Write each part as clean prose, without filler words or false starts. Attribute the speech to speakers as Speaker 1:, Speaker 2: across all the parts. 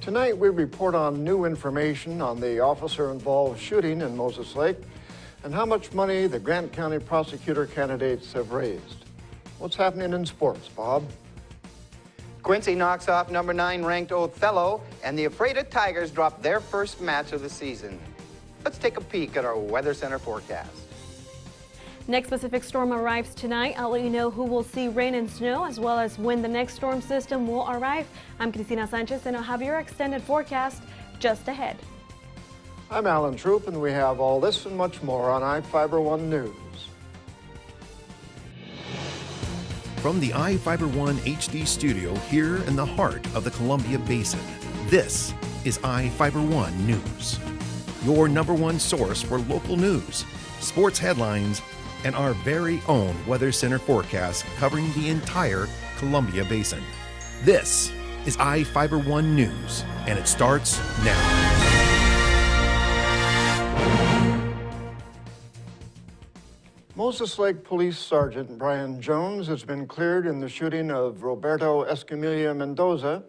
Speaker 1: Tonight, we report on new information on the officer-involved shooting in Moses Lake and how much money the Grant County prosecutor candidates have raised. What's happening in sports, Bob?
Speaker 2: Quincy knocks off number 9 ranked Othello, and the Ephrata Tigers drop their first match of the season. Let's take a peek at our Weather Center forecast.
Speaker 3: Next Pacific storm arrives tonight. I'll let you know who will see rain and snow, as well as when the next storm system will arrive. I'm Cristina Sanchez, and I'll have your extended forecast just ahead.
Speaker 1: I'm Alan Troop, and we have all this and much more on iFIBER 1 News.
Speaker 4: From the iFIBER 1 HD studio here in the heart of the Columbia Basin, this is iFIBER 1 News, your #1 source for local news, sports headlines, and our very own Weather Center forecast covering the entire Columbia Basin. This is iFIBER 1 News, and it starts now.
Speaker 1: Moses Lake Police Sergeant Brian Jones has been cleared in the shooting of Roberto Escamilla Mendoza,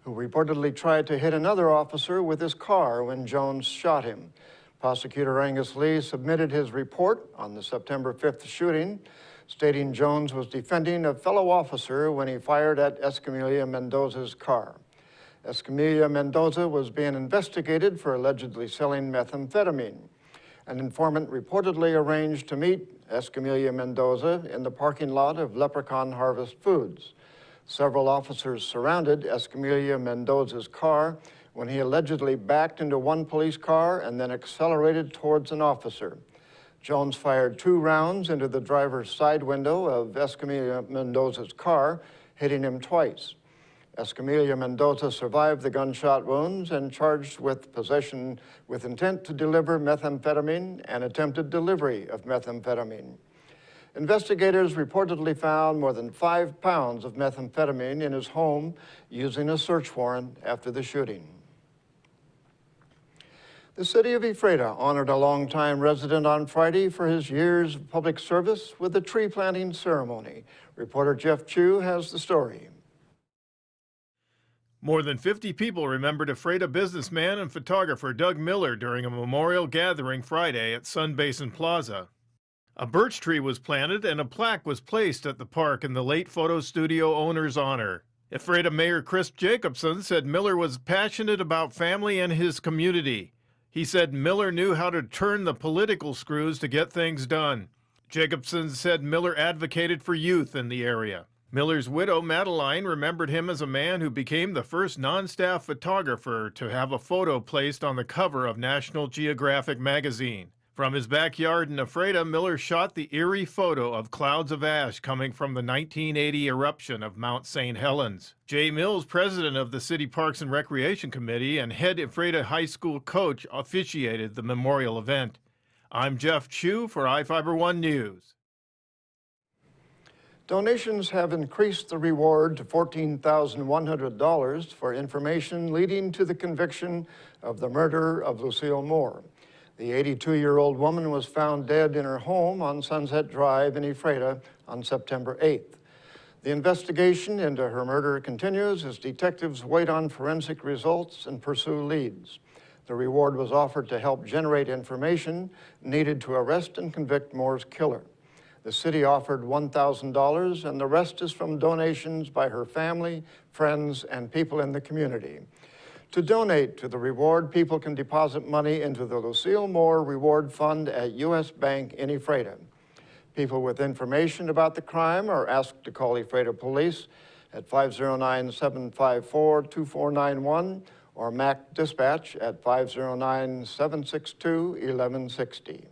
Speaker 1: who reportedly tried to hit another officer with his car when Jones shot him. Prosecutor Angus Lee submitted his report on the September 5th shooting, stating Jones was defending a fellow officer when he fired at Escamilla Mendoza's car. Escamilla Mendoza was being investigated for allegedly selling methamphetamine. An informant reportedly arranged to meet Escamilla Mendoza in the parking lot of Leprechaun Harvest Foods. Several officers surrounded Escamilla Mendoza's car when he allegedly backed into one police car and then accelerated towards an officer. Jones fired 2 rounds into the driver's side window of Escamilla Mendoza's car, hitting him twice. Escamilla Mendoza survived the gunshot wounds and charged with possession with intent to deliver methamphetamine and attempted delivery of methamphetamine. Investigators reportedly found more than 5 pounds of methamphetamine in his home using a search warrant after the shooting. The city of Ephrata honored a longtime resident on Friday for his years of public service with a tree planting ceremony. Reporter Jeff Chu has the story.
Speaker 5: More than 50 people remembered Ephrata businessman and photographer Doug Miller during a memorial gathering Friday at Sun Basin Plaza. A birch tree was planted and a plaque was placed at the park in the late photo studio owner's honor. Ephrata Mayor Chris Jacobson said Miller was passionate about family and his community. He said Miller knew how to turn the political screws to get things done. Jacobson said Miller advocated for youth in the area. Miller's widow, Madeline, remembered him as a man who became the first non-staff photographer to have a photo placed on the cover of National Geographic magazine. From his backyard in Ephrata, Miller shot the eerie photo of clouds of ash coming from the 1980 eruption of Mount St. Helens. Jay Mills, president of the City Parks and Recreation Committee and head Ephrata High School coach, officiated the memorial event. I'm Jeff Chu for iFIBER 1 News.
Speaker 1: Donations have increased the reward to $14,100 for information leading to the conviction of the murder of Lucille Moore. The 82-year-old woman was found dead in her home on Sunset Drive in Ephrata on September 8th. The investigation into her murder continues as detectives wait on forensic results and pursue leads. The reward was offered to help generate information needed to arrest and convict Moore's killer. The city offered $1,000, and the rest is from donations by her family, friends, and people in the community. To donate to the reward, people can deposit money into the Lucille Moore Reward Fund at U.S. Bank in Ephrata. People with information about the crime are asked to call Ephrata Police at 509-754-2491 or MAC Dispatch at 509-762-1160.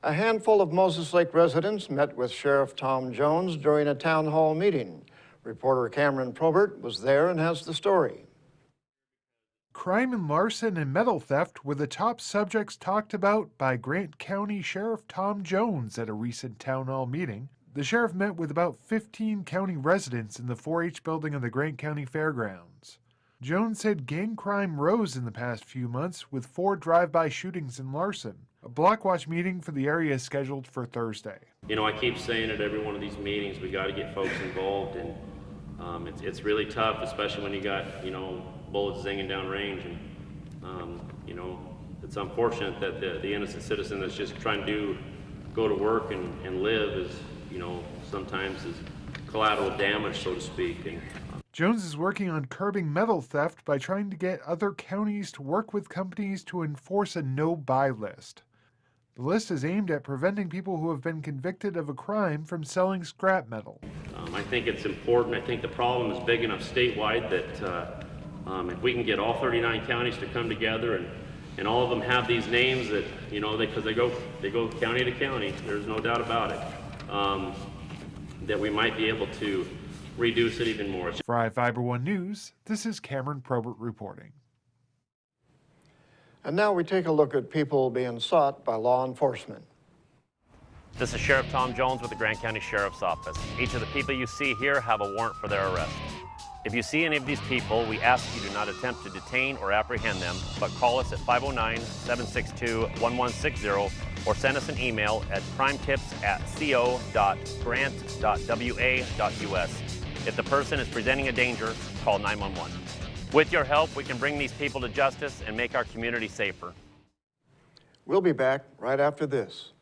Speaker 1: A handful of Moses Lake residents met with Sheriff Tom Jones during a town hall meeting. Reporter Cameron Probert was there and has the story.
Speaker 6: Crime and larceny and metal theft were the top subjects talked about by Grant County Sheriff Tom Jones at a recent town hall meeting. The sheriff met with about 15 county residents in the 4-H building of the Grant County Fairgrounds. Jones said gang crime rose in the past few months with 4 drive-by shootings and larceny. A block watch meeting for the area is scheduled for Thursday.
Speaker 7: You know, I keep saying at every one of these meetings, we got to get folks involved, and it's really tough, especially when you got, you know, bullets zinging down range. And, you know, it's unfortunate that the innocent citizen that's just trying to go to work and live is, you know, sometimes is collateral damage, so to speak. And
Speaker 6: Jones is working on curbing metal theft by trying to get other counties to work with companies to enforce a no-buy list. The list is aimed at preventing people who have been convicted of a crime from selling scrap metal.
Speaker 7: I think it's important. I think the problem is big enough statewide that if we can get all 39 counties to come together and all of them have these names that, you know, because they go county to county, there's no doubt about it, that we might be able to reduce it even more.
Speaker 6: For iFIBER 1 News, this is Cameron Probert reporting.
Speaker 1: And now we take a look at people being sought by law enforcement.
Speaker 8: This is Sheriff Tom Jones with the Grant County Sheriff's Office. Each of the people you see here have a warrant for their arrest. If you see any of these people, we ask you do not attempt to detain or apprehend them, but call us at 509-762-1160 or send us an email at crimetips@co.grant.wa.us. If the person is presenting a danger, call 911. With your help, we can bring these people to justice and make our community safer.
Speaker 1: We'll be back right after this.